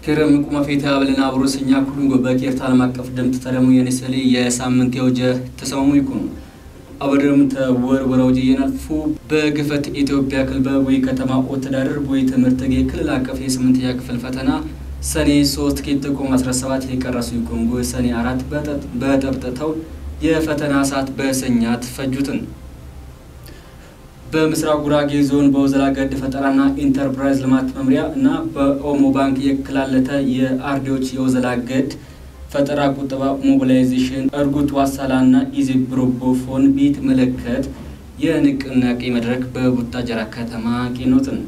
كرم كوما في تابلنا بروسنيا كلهم جباكير تعلم عقف دمت تلمو ينسلي يسامن كيوجه تسمو يكون أبرم تور وروجينا الفو بقفة إثيوبيا كلبوي كتما أوتدار بوي تمرتجي كل عقف يسمنتيا كفل فتنا سني صوت كيتكم أسر سبات هيك الرسول يكون جو سني عرات بتبتتو يفتنا سات بسنيات فجوتن بمسرع غوراغي زون بوزلا قد فترانا انتربرايز لمات ممريا نا بأومو بانك يكلالتا يأردوش يوزلا قد فترا كتبا موبيلايزيشن أرغوت واسالانا إيزي بروبوفون بيت ملكت يانك ناكي مدرك ببوتاجرا كتما كينوتن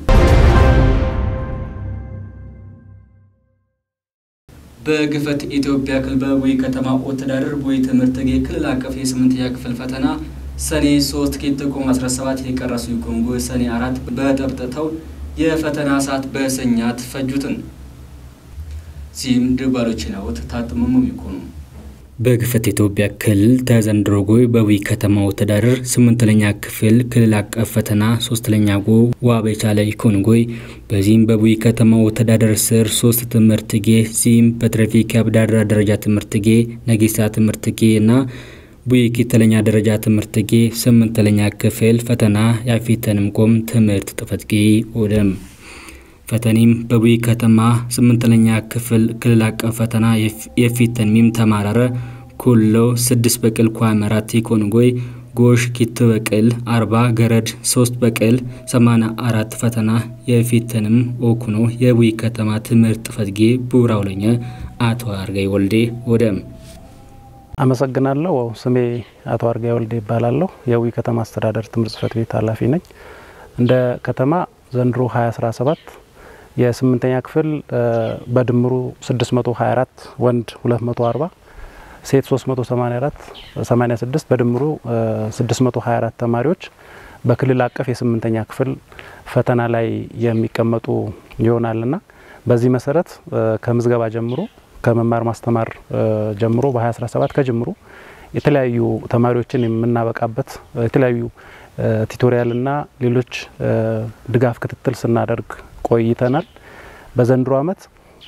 بقفة إثيوبيا كلبوي كتما أوتدار بوي تمرتجي كل عقفي سمنتيا كفل فتنا سني صوت كيتكم أسر سبات هيك الرسول يكون جو سني عرات بتبتتو يفتنا سات بسنيات فجوتن سيم دباروچنا وتتاتمم يكون بقفة إثيوبيا كل تازندروغوي بوي كتما وتدرر سمنتلنيا كفل كل عقفتنا سوستلنيا جو وابيچاله يكون غوي بزيم بوي كتما وتدرر سر سوست تمرتگي سيم بترافيك ابدار درجه تمرتگي نگيسا تمرتگي نا بوي كيتلنيا درجه تمرتگي سمنتلنيا كفل فتنا يافيتنمكم تمرت تفتگي ودم فتنيم بوي كتما سمنتلنيا كفل كللاق فتنا يفيتن ميم تمارره كله 6 بقل كوامرات يكون غوي ጎሽ ኪትበቀል 40 ገረድ 3 በቀል 84 ፈተና የፊተንም ኦኩኖ የቡይ ከተማ ትምርት ፈትጌ ቡራውለኛ አቶ አርጋይ ወልዴ ወደም አመሰግናለሁ ስሜ አቶ አርጋይ ወልዴ ይባላልው የቡይ ከተማ አስተዳደር ትምርት ጽፈት ቤት ኃላፊ ነኝ እንደ ከተማ ዘንድሮ 2017 የ8ኛ ክፍል በድምሩ 624 ወንድ 240 ሴት 384 86 በድምሩ 624 ተማሪዎች በክልል አቀፍ የ8ኛ ክፍል ፈተና ላይ የሚቀመጡ ይሆናልና በዚህ መሰረት ከምዝገባ ጀምሮ ከመማር ማስተማር ጀምሮ በ2017 ከጀምሮ የተለያዩ ተማሪዎችን የምናበቃበት የተለያዩ ቲዩቶሪያልና ሌሎች ድጋፍ ክትትል ስናደርግ ቆይተናል በዘንድሮ አመት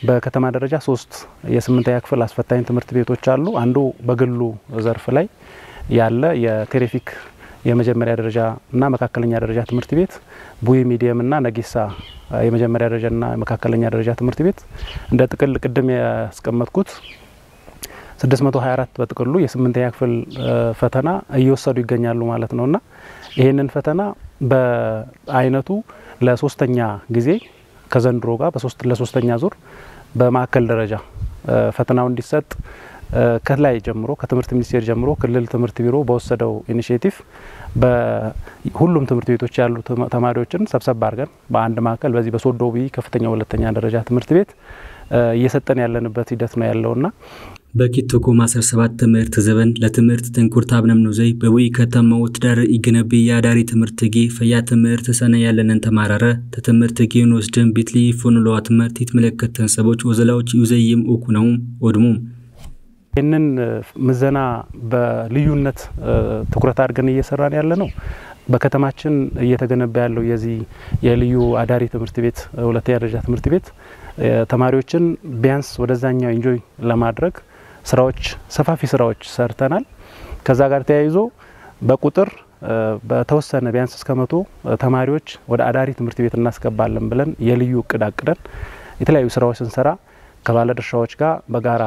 በከተማ ደረጃ 3 የ8ኛ ክፍል አስፈታኝ ትምህርት ቤቶች አሉ አንዱ በግሉ ዘርፍ ላይ ያለ የቴሪፊክ የመጀመሪያ ደረጃ እና መካከለኛ ደረጃ ትምህርት ቤት ቡይ ሚዲየም እና ነጊሳ የመጀመሪያ ደረጃና መካከለኛ ደረጃ ትምህርት ቤት እንደ ጥቅል ቅድም ያስቀመጥኩት 624 በጥቅሉ የ8ኛ ክፍል ፈተና እየወሰዱ ይገኛሉ ማለት ነውና ይሄንን ፈተና በአይነቱ ለሶስተኛ ጊዜ ከዘንድሮ ጋር ለሶስተኛ ዙር በማከል ደረጃ ፈተናው እንዲሰጥ ከላይ ጀምሮ ከትምህርት ሚኒስቴር ጀምሮ ክልል ትምህርት ቢሮ በወሰደው ኢኒሺዬቲቭ በሁሉም ትምህርት ቤቶች ያሉ ተማሪዎችን ሰብሰብ አድርገን በአንድ ማከል በዚህ በሶዶቢ ከፍተኛ ሁለተኛ ደረጃ ትምህርት ቤት እየሰጠን ያለንበት ሂደት ነው ያለውና በኪቶኮ ማሰር 7 ትምህርት ዘበን ለትምህርት ተንኩርታ አብነም ነው ዘይ በቡይ ከተማው ትዳር ይገነብ ያዳሪ ትምህርት ጌ ፈያ ትምህርት ሰነ ያለነን ተማራረ ተትምህርት ጌን ወስደን ቢትሊ ፎንሎ ትምህርት ይትመለከተን ሰቦች ወዘላዎች ይዘይም ኦኩናው ወድሙ እነን ምዘና በልዩነት ትኩረት አድርገን እየሰራን ያለ ነው በከተማችን እየተገነባ ያለው የዚህ የልዩ አዳሪ ትምህርት ቤት ሁለተኛ ደረጃ ትምህርት ቤት ተማሪዎችን ቢያንስ ወደዛኛው ኢንጆይ ለማድረግ ስራዎች ሰፋፊ ስራዎች ሰርተናል ከዛ ጋር ተያይዞ በቁጥር በተወሰነ ቢያንስ እስከ 100 ተማሪዎች ወደ አዳሪ ትምህርት ቤት እናስገባለን ብለን የልዩ እቅድ አቅደን የተለያዩ ስራዎች ስንሰራ ከባለድርሻዎች ጋር በጋራ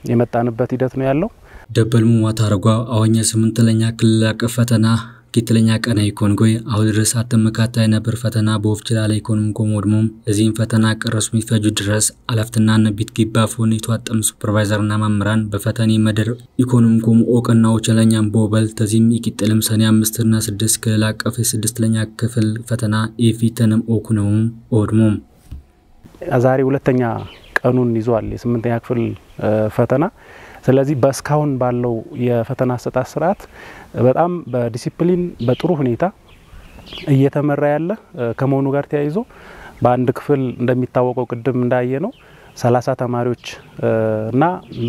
የመጣንበት ሂደት ነው ያለው ደበልሙ ማታረጓ አወኛ 8ኛ ክልል አቀፍ ፈተና ኪትለኛ ቀና ይኮን ጎይ አሁን ድረስ አተመካታይ ነበር ፈተና በወፍችላ ላይ ኢኮኖሚ ኮሞድሙም እዚህም ፈተና ቀረሱ ሚፈጁ ድረስ አለፍትና ነቢት ግባፎን ይቷጠም ሱፐርቫይዘርና መምራን በፈተኒ መደር ኢኮኖሚ ኮም ኦቀናው ቸለኛም ቦበል ተዚም ይቂጥልም ሰኔ 5 እና 6 ክልል አቀፍ 6ኛ ክፍል ፈተና ኤፊተንም ኦኩነው ኦድሙም ዛሬ ሁለተኛ ቀኑን ይዟል የ8ኛ ክፍል ፈተና ስለዚህ በስካውን ባለው የፈተና አሰጣጥ ስርዓት በጣም በዲሲፕሊን በጥሩ ሁኔታ እየተመራ ያለ ከመሆኑ ጋር ተያይዞ በአንድ ክፍል እንደሚታወቀው ቅድም እንዳየ ነው 30 ተማሪዎች እና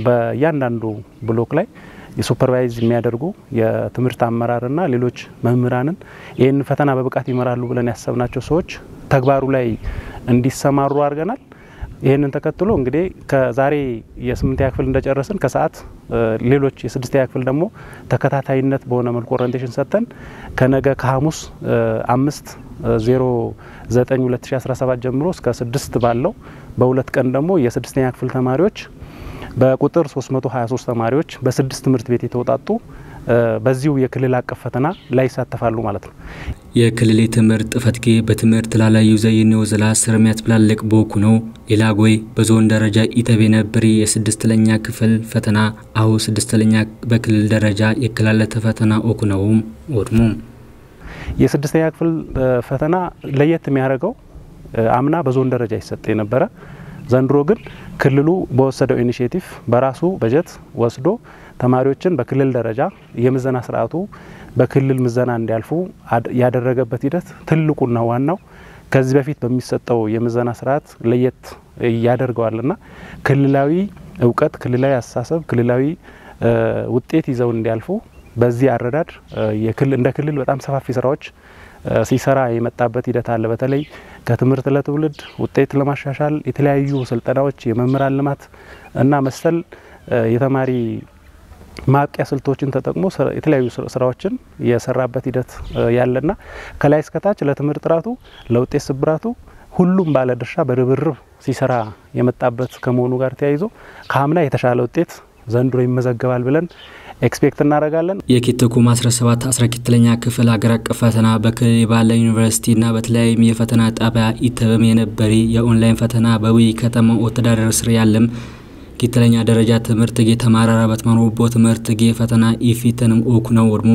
በእያንዳንዱ ብሎክ ላይ የሱፐርቫይዝ የሚያደርጉ የትምህርት አመራርና ሌሎች መምህራንን ይሄን ፈተና በብቃት ይመራሉ ብለን ያሰብናቸው ሰዎች ተግባሩ ላይ እንዲሰማሩ አድርገናል ይሄንን ተከትሎ እንግዲህ ከዛሬ የ8ኛ ክፍል እንደጨረስን ከሰዓት ሌሎች የ6ኛ ክፍል ደግሞ ተከታታይነት በሆነ መልኩ ኦሪንቴሽን ሰጥተን ከነገ ከሐሙስ 5/09/2017 ጀምሮ እስከ 6 ባለው በሁለት ቀን ደግሞ የ6ኛ ክፍል ተማሪዎች በቁጥር 323 ተማሪዎች በ6 ትምህርት ቤት የተወጣጡ በዚሁ የክልል አቀፍ ፈተና ላይ ይሳተፋሉ ማለት ነው። የክልል ትምህርት ጥፈትጌ በትምህርት ላላዩ ዘይኔው ዘላ ስርሚያት ብላለቅ ቦኩ ነው ኢላጎይ በዞን ደረጃ ኢተቤ ነበር የ6ኛ ክፍል ፈተና አሁ 6ኛ በክልል ደረጃ የክላለተ ፈተና ኦኩ ነው ወድሙ የ6ኛ ክፍል ፈተና ለየት የሚያደርገው አምና በዞን ደረጃ ይሰጥ የነበረ ዘንድሮ ግን ክልሉ በወሰደው ኢኒሺዬቲቭ በራሱ በጀት ወስዶ ተማሪዎችን በክልል ደረጃ የምዘና ስርዓቱ በክልል ምዘና እንዲያልፉ ያደረገበት ሂደት ትልቁና ዋናው ከዚህ በፊት በሚሰጠው የምዘና ስርዓት ለየት ያደርገዋልና ክልላዊ እውቀት ክልላዊ አስተሳሰብ ክልላዊ ውጤት ይዘው እንዲያልፉ በዚህ አረዳድ እንደ ክልል በጣም ሰፋፊ ስራዎች ሲሰራ የመጣበት ሂደት አለ። በተለይ ከትምህርት ለትውልድ ውጤት ለማሻሻል የተለያዩ ስልጠናዎች የመምህራን ልማት እና መሰል የተማሪ ማብቂያ ስልቶችን ተጠቅሞ የተለያዩ ስራዎችን የሰራበት ሂደት ያለና ከላይ እስከ ታች ለትምህርት ጥራቱ ለውጤት ስብራቱ ሁሉም ባለ ድርሻ በርብርብ ሲሰራ የመጣበት ከመሆኑ ጋር ተያይዞ ከአምና የተሻለ ውጤት ዘንድሮ ይመዘገባል ብለን ኤክስፔክት እናደርጋለን። የኪትኩም 17 12ኛ ክፍል ሀገር አቀፍ ፈተና በክልል ባለ ዩኒቨርሲቲና በተለያዩ የፈተና ጣቢያ ይተበም የነበረ የኦንላይን ፈተና በውይ ከተማ ወተዳደር ስር ያለም ኪትለኛ ደረጃ ትምህርት ተማራራ በተማሩቦ ትምህርት ፈተና ኢፊተንም ኦኩ ነው ወድሙ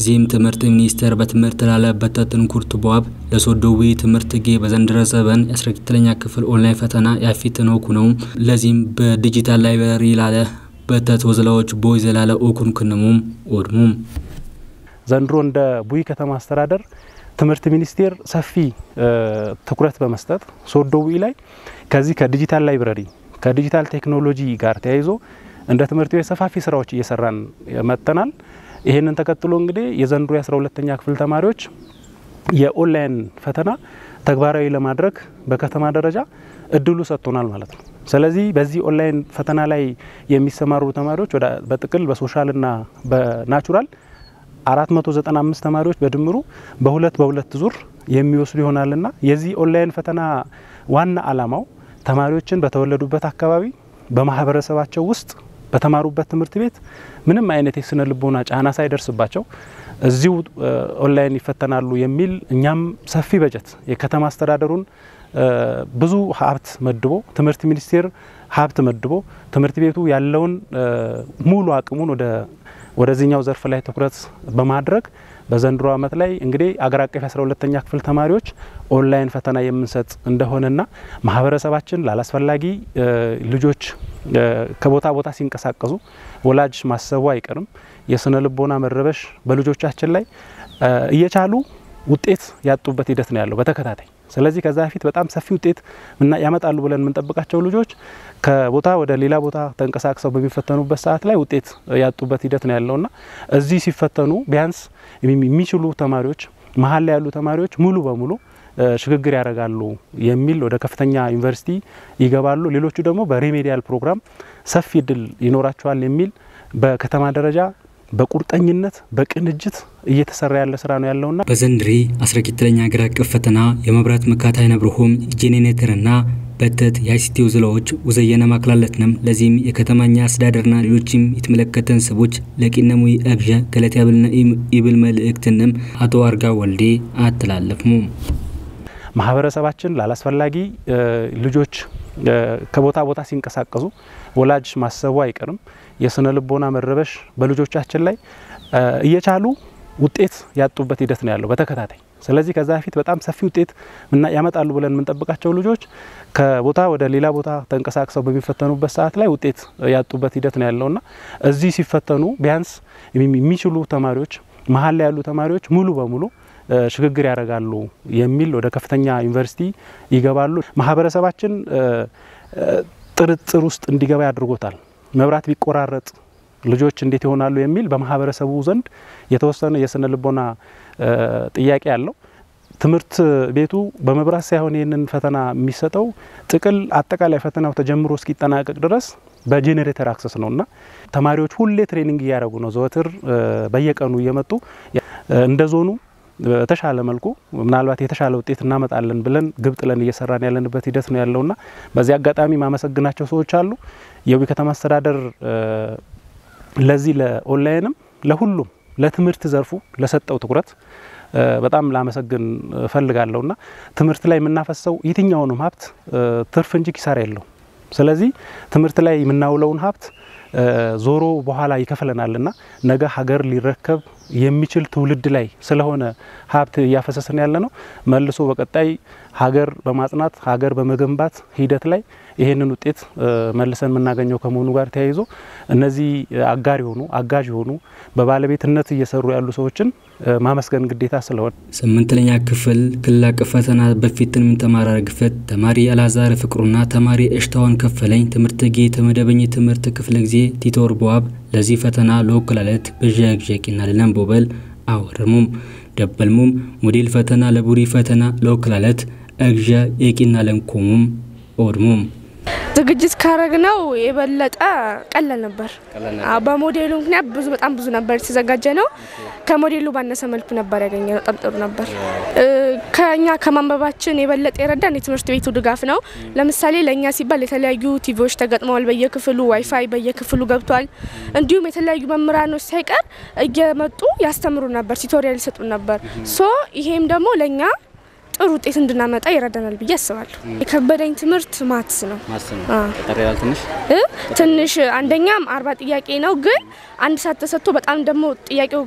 ዚም ትምህርት ሚኒስተር በትምህርት ላለበት ተንኩርት ቦአብ ለሶዶዊ ትምህርት በዘንድረ ዘበን 12ኛ ክፍል ኦንላይን ፈተና ያፊተን ኦኩ ነው ለዚም በዲጂታል ላይብረሪ ላለ በተወዘላዎች ቦይ ዘላለ ኦኩን ከነሙም ወድሙም ዘንድሮ እንደ ቡይ ከተማ አስተዳደር ትምህርት ሚኒስቴር ሰፊ ትኩረት በመስጠት ሶዶዊ ላይ ከዚህ ከዲጂታል ላይብረሪ ከዲጂታል ቴክኖሎጂ ጋር ተያይዞ እንደ ትምህርት ቤት ሰፋፊ ስራዎች እየሰራን መጥተናል። ይሄንን ተከትሎ እንግዲህ የዘንድሮ የ12ኛ ክፍል ተማሪዎች የኦንላይን ፈተና ተግባራዊ ለማድረግ በከተማ ደረጃ እድሉ ሰጥቶናል ማለት ነው። ስለዚህ በዚህ ኦንላይን ፈተና ላይ የሚሰማሩ ተማሪዎች በጥቅል በሶሻልና በናቹራል 495 ተማሪዎች በድምሩ በሁለት ዙር የሚወስዱ ይሆናልና የዚህ ኦንላይን ፈተና ዋና አላማው ተማሪዎችን በተወለዱበት አካባቢ በማህበረሰባቸው ውስጥ በተማሩበት ትምህርት ቤት ምንም አይነት የስነ ልቦና ጫና ሳይደርስባቸው እዚሁ ኦንላይን ይፈተናሉ የሚል እኛም ሰፊ በጀት የከተማ አስተዳደሩን ብዙ ሀብት መድቦ ትምህርት ሚኒስቴር ሀብት መድቦ ትምህርት ቤቱ ያለውን ሙሉ አቅሙን ወደዚህኛው ዘርፍ ላይ ትኩረት በማድረግ በዘንድሮ አመት ላይ እንግዲህ አገር አቀፍ 12ኛ ክፍል ተማሪዎች ኦንላይን ፈተና የምንሰጥ እንደሆነና ማህበረሰባችን ላላስፈላጊ ልጆች ከቦታ ቦታ ሲንቀሳቀሱ ወላጅ ማሰቡ አይቀርም የስነ ልቦና መረበሽ በልጆቻችን ላይ እየቻሉ ውጤት ያጡበት ሂደት ነው ያለው በተከታታይ። ስለዚህ ከዛ በፊት በጣም ሰፊ ውጤት ያመጣሉ ብለን የምንጠብቃቸው ልጆች ከቦታ ወደ ሌላ ቦታ ተንቀሳቅሰው በሚፈተኑበት ሰዓት ላይ ውጤት ያጡበት ሂደት ነው ያለውና እዚህ ሲፈተኑ ቢያንስ የሚችሉ ተማሪዎች መሀል ላይ ያሉ ተማሪዎች ሙሉ በሙሉ ሽግግር ያደርጋሉ የሚል ወደ ከፍተኛ ዩኒቨርሲቲ ይገባሉ። ሌሎቹ ደግሞ በሪሜዲያል ፕሮግራም ሰፊ እድል ይኖራቸዋል የሚል በከተማ ደረጃ በቁርጠኝነት በቅንጅት እየተሰራ ያለ ስራ ነው ያለውና በዘንድሪ 12ኛ ሀገር አቀፍ ፈተና የመብራት መካታይ ነብረሆም ጄኔሬተርና በተት የአይሲቲው ዝላዎች ወዘየነ ማክላለትንም ለዚህም የከተማኛ አስተዳደርና ሌሎችም የተመለከተን ሰዎች ለቂነሙ አብዣ ገለት ያብልና ኢብል መልእክትንም አቶ አርጋ ወልዴ አተላለፍሙ ማህበረሰባችን ላላስፈላጊ ልጆች ከቦታ ቦታ ሲንቀሳቀሱ ወላጅ ማሰቡ አይቀርም የስነ ልቦና መረበሽ በልጆቻችን ላይ እየቻሉ ውጤት ያጡበት ሂደት ነው ያለው በተከታታይ። ስለዚህ ከዛ በፊት በጣም ሰፊ ውጤት ያመጣሉ ብለን የምንጠብቃቸው ልጆች ከቦታ ወደ ሌላ ቦታ ተንቀሳቅሰው በሚፈተኑበት ሰዓት ላይ ውጤት ያጡበት ሂደት ነው ያለውና እዚህ ሲፈተኑ ቢያንስ የሚችሉ ተማሪዎች መሀል ላይ ያሉ ተማሪዎች ሙሉ በሙሉ ሽግግር ያደርጋሉ የሚል ወደ ከፍተኛ ዩኒቨርሲቲ ይገባሉ። ማህበረሰባችን ጥርጥር ውስጥ እንዲገባ ያድርጎታል። መብራት ቢቆራረጥ ልጆች እንዴት ይሆናሉ የሚል በማህበረሰቡ ዘንድ የተወሰነ የስነ ልቦና ጥያቄ ያለው ትምህርት ቤቱ በመብራት ሳይሆን ይሄንን ፈተና የሚሰጠው ጥቅል አጠቃላይ ፈተናው ተጀምሮ እስኪጠናቀቅ ድረስ በጄኔሬተር አክሰስ ነውና ተማሪዎች ሁሌ ትሬኒንግ ያያረጉ ነው ዘወትር በየቀኑ እየመጡ እንደ ዞኑ በተሻለ መልኩ ምናልባት የተሻለ ውጤት እናመጣለን ብለን ግብ ጥለን እየሰራን ያለንበት ሂደት ነው ያለውና በዚህ አጋጣሚ ማመሰግናቸው ሰዎች አሉ የዊ ከተማ አስተዳደር ለዚህ ለኦንላይንም ለሁሉም ለትምህርት ዘርፉ ለሰጠው ትኩረት በጣም ላመሰግን ፈልጋለሁና ትምህርት ላይ የምናፈሰው የትኛውንም ሀብት ትርፍ እንጂ ኪሳራ የለው ስለዚህ ትምህርት ላይ የምናውለውን ሀብት ዞሮ በኋላ ይከፈለናልና ነገ ሀገር ሊረከብ የሚችል ትውልድ ላይ ስለሆነ ሀብት ያፈሰሰን ያለ ነው መልሶ በቀጣይ ሀገር በማጽናት ሀገር በመገንባት ሂደት ላይ ይሄንን ውጤት መልሰን መናገኘው ከመሆኑ ጋር ተያይዞ እነዚህ አጋር የሆኑ አጋዥ የሆኑ በባለቤትነት እየሰሩ ያሉ ሰዎችን ማመስገን ግዴታ ስለሆነ 8ኛ ክፍል ክልል አቀፍ ፈተና በፊትን ምን ተማራር ግፈት ተማሪ አላዛር ፍቅሩና ተማሪ እሽታውን ከፈለኝ ትምህርት ጌት መደበኛ ትምህርት ክፍል ጊዜ ቲቶር ቦአብ ለዚህ ፈተና ሎክላለት በጀግጀቂና ለንቦበል አወርሙም ደበልሙም ሞዴል ፈተና ለቡሪ ፈተና ሎክላለት እግጀ የቂና ለንኮሙም ኦድሙም ዝግጅት ካረግነው የበለጠ ቀላል ነበር በሞዴሉ ምክንያት በጣም ብዙ ነበር ተዘጋጀነው ከሞዴሉ ባነሰ መልኩ ነበር ያገኘነው ጠጥሩ ነበር ከኛ ከማንበባችን የበለጠ የረዳን የትምህርት ቤቱ ድጋፍ ነው ለምሳሌ ለኛ ሲባል የተለያዩ ቲቪዎች ተገጥመዋል በየክፍሉ ዋይፋይ በየክፍሉ ገብቷል እንዲሁም የተለያዩ መምህራኖች ሳይቀር እየመጡ ያስተምሩ ነበር ቱቶሪያል ይሰጡ ነበር ሶ ይሄም ደግሞ ለኛ ጥሩ ውጤት እንድናመጣ ይረዳናል ብዬ አስባለሁ የከበደኝ ትምህርት ማትስ ነው ተጠሪያል ትንሽ አንደኛም 40 ጥያቄ ነው ግን አንድ ሰዓት ተሰጥቶ በጣም ደግሞ ጥያቄው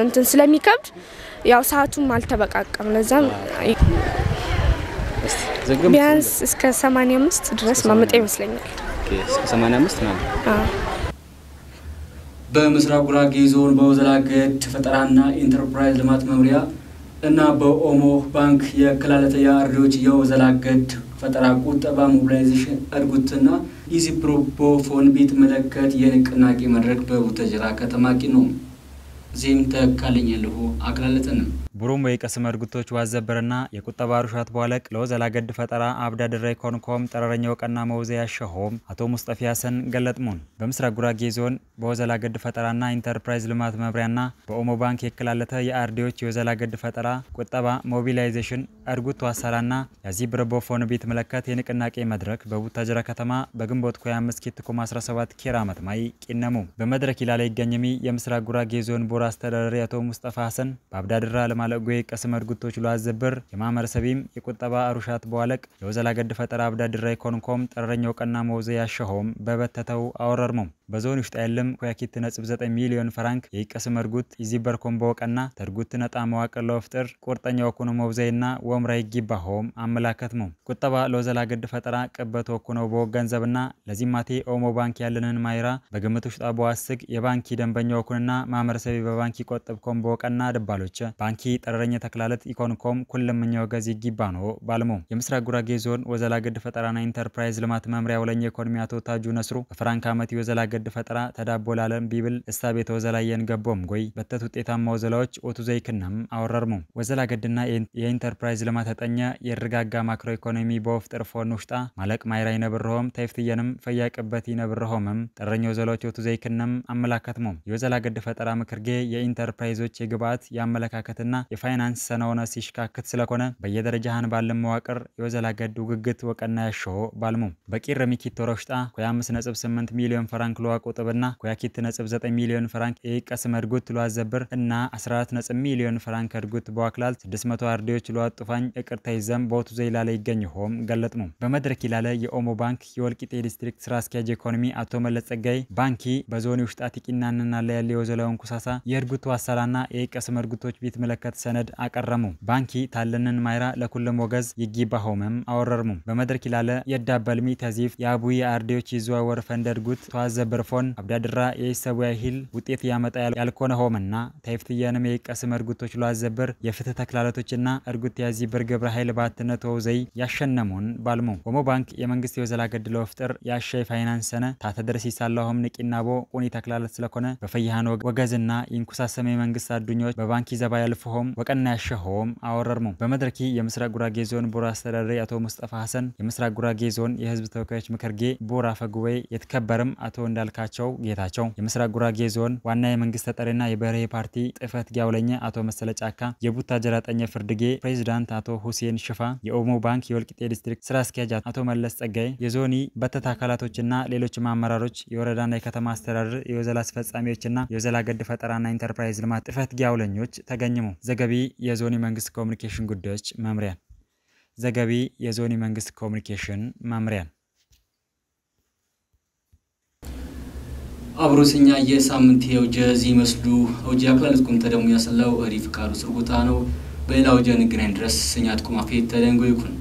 እንትን ስለሚከብድ ያው ሰዓቱም አልተበቃቀም ለዛም ቢያንስ እስከ 85 ድረስ ማመጣ ይመስለኛል እስከ 85 ነው በምስራቅ ጉራጌ ዞን በወዘላገድ ፈጠራና ኢንተርፕራይዝ ልማት መምሪያ እና በኦሞ ባንክ የክላለተ ያርዶች የወዘላገድ ፈጠራ ቁጠባ ሞቢላይዜሽን አድርጉትና ኢዚ ፕሮፖፎን ቢት መለከት የንቅናቄ መድረክ በቡተጅራ ከተማቂ ነው ዚም ተካለኝልሁ አክላለተንም ቡሩም ወይቀስም አድርጉቶች ዋዘበርና የቁጠባ ሩሻት በኋላቅ ለወዘላገድ ፈጠራ አብዳድራ ኢኮኖኮም ጠረረኛው ቀና መውዘ ያሸሆም አቶ ሙስጠፋ ያሰን ገለጥሙን በምስራቅ ጉራጌ ዞን በወዘላገድ ፈጠራና ኢንተርፕራይዝ ልማት መብሪያና በኦሞ ባንክ የክላለተ የአርዲዎች የወዘላገድ ፈጠራ ቁጠባ ሞቢላይዜሽን አድርጉት ዋሳላና ያዚ ብረቦፎን ቢት መለከት የንቅናቄ መድረክ በቡታጅራ ከተማ በግንቦት 25 ኪትኩም 17 ኪራ አመትማይ ቂነሙ በመድረክ ይላል ይገኝሚ የምስራቅ ጉራጌ ዞን ቦራ አስተዳዳሪ አቶ ሙስጠፋ ሐሰን በአብዳድራ ለማለጎይ ቀስም አድርጉቶች ለዋዘበር የማመረሰቢም የቁጠባ አሩሻት በኋላቅ የወዘላገድ ፈጠራ አብዳድራ ኢኮኖኮም ጠረረኛው ቀና መውዘ ያሸሆም በበተተው አወረርሙም በዞን ውስጥ ያለም ኮያኪት ነጥብ 9 ሚሊዮን ፍራንክ የቀስም አድርጉት ይዚበር ኮምቦቀና ተርጉት ነጣ መዋቅር ለፍጥር ቁርጠኛው ኮኖ መውዘይና ወምራ ይጊባሆም አመላከትሙ ቁጠባ ለወዘላገድ ፈጠራ ቀበቶ ኮኖ በወገንዘብና ለዚማቴ ኦሞ ባንክ ያለንን ማይራ በግምት ውስጥ አቧስግ የባንኪ ደንበኛው ኮንና ማመረሰቢ በባንኪ ቆጥብ ኮምቦቀና ደባሎች ባንኪ ጠረረኛ ተክላለት ኢኮኖኮም ኩልምኛው ገዚ ይጊባኖ ባልሙ የምስራቅ ጉራጌ ዞን ወዘላገድ ፈጠራና ኢንተርፕራይዝ ልማት መምሪያ ወለኛ ኢኮኖሚ አቶ ታጁ ነስሩ በፍራንክ አመት ወዘላገድ ፈጠራ ተዳቦላለም ቢብል እስታቤት ወዘላየን ገቦም ጎይ በተት ውጤታማ ወዘላዎች ኦቱ ዘይክናም አወረርሙ ወዘላገድና የኢንተርፕራይዝ ልማት ተጠኛ የርጋጋ ማክሮ ኢኮኖሚ በወፍጥር ፎን ውሽጣ ማለቅ ማይራይ ነብርሆም ታይፍትየንም ፈያቅበት ይነብርሆምም ጠረኛ ወዘላዎች ኦቱ ዘይክናም አመላከትሙ የወዘላገድ ፈጠራ ምክርጌ የኢንተርፕራይዞች የግብአት ያመለካከትና የፋይናንስ ሰናውና ሲሽካክት ስለኮነ በየደረጃህን ባለም መዋቅር የወዘላገድ ውግግት ወቀና ያሸሆ ባልሙ በቂር ሚኪት ተሮሽጣ ኮ5.8 ሚሊዮን ፍራንክ ለዋቆጥብና ኮያኪት.9 ሚሊዮን ፍራንክ የቀስም አድርጉት ለዋዘብር እና 14 ሚሊዮን ፍራንክ አድርጉት በዋክላል 600 አርዲዎች ለዋጥፋኝ እቅርታይዘም ቦቱ ዘይላ ላይ ይገኝሆም ገለጥሙ በመድረክ ይላለ የኦሞ ባንክ የወልቂጤ ዲስትሪክት ስራ አስኪያጅ ኢኮኖሚ አቶ መለጸጋይ ባንኪ በዞን ውስጥ አጥቂናንና ላይ ያለ የወዘላውን ኩሳሳ የርጉት ዋሳላና የቀስም አድርጉቶች ቢት መለከት ሰነድ አቀረሙ ባንኪ ታለንን ማይራ ለኩልም ወገዝ ይጊባሆምም አወረርሙ በመድረክ ይላለ የዳበልሚ ተዚፍ የአቡይ አርዲዎች ይዘዋወር ፈንደርጉት ተዋዘ በርፎን አብዳድራ የይሰቡ ያህል ውጤት ያመጣ ያልኮነ ሆመና ታይፍትያንም የቀስም እርጉቶች ሏዘበር የፍትህ ተክላለቶችና እርጉት ያዚ በርገብረ ኃይል ባትነት ወዘይ ያሸነሙን ባልሙ ሆሞ ባንክ የመንግስት የወዘላ ገድለ ወፍጥር ያሻይ ፋይናንስነ ታተደረስ ይሳላውም ንቂናቦ ቁኒ ተክላለት ስለኮነ በፈያሃን ወገዝና ይንኩሳሰመ መንግስት አዱኞች በባንክ ይዘባ ያልፈሆም ወቀና ያሸሆም አወረርሙ በመድረኪ የምስራቅ ጉራጌ ዞን ቦራ አስተዳዳሪ አቶ ሙስጠፋ ሐሰን የምስራቅ ጉራጌ ዞን የህዝብ ተወካዮች ምክር ቤት ቦራ ፈጉባኤ የተከበረም አቶ እንዳልካቸው ጌታቸው የምስራቅ ጉራጌ ዞን ዋና የመንግስት ተጠሪና የበረሄ ፓርቲ ጥፈት ጊያውለኛ አቶ መሰለ ጫካ የቡታ ጀራጠኛ ፍርድጌ ፕሬዝዳንት አቶ ሁሴን ሽፋ የኦሞ ባንክ የወልቂጤ ዲስትሪክት ስራ አስኪያጅ አቶ መለስ ጸጋይ የዞኒ በተታ አካላቶችና ሌሎች አመራሮች የወረዳና የከተማ አስተዳደር የወዘላ አስፈጻሚዎችና የወዘላ ገድ ፈጠራና ኢንተርፕራይዝ ልማት ጥፈት ጊያውለኞች ተገኘሙ ዘገቢ የዞኒ መንግስት ኮሙኒኬሽን ጉዳዮች መምሪያ ዘገቢ የዞኒ መንግስት ኮሙኒኬሽን መምሪያ አብሮስኛ የሳምንት የውጀዚ መስሉ ወጂ አክላልስኩም ተደሙ ያሰላው አሪፍ ካሩ ስርጉታ ነው በሌላው ጀን ግሬን ድረስ ስኛት ቁማፌት ተደንጎ ይኩን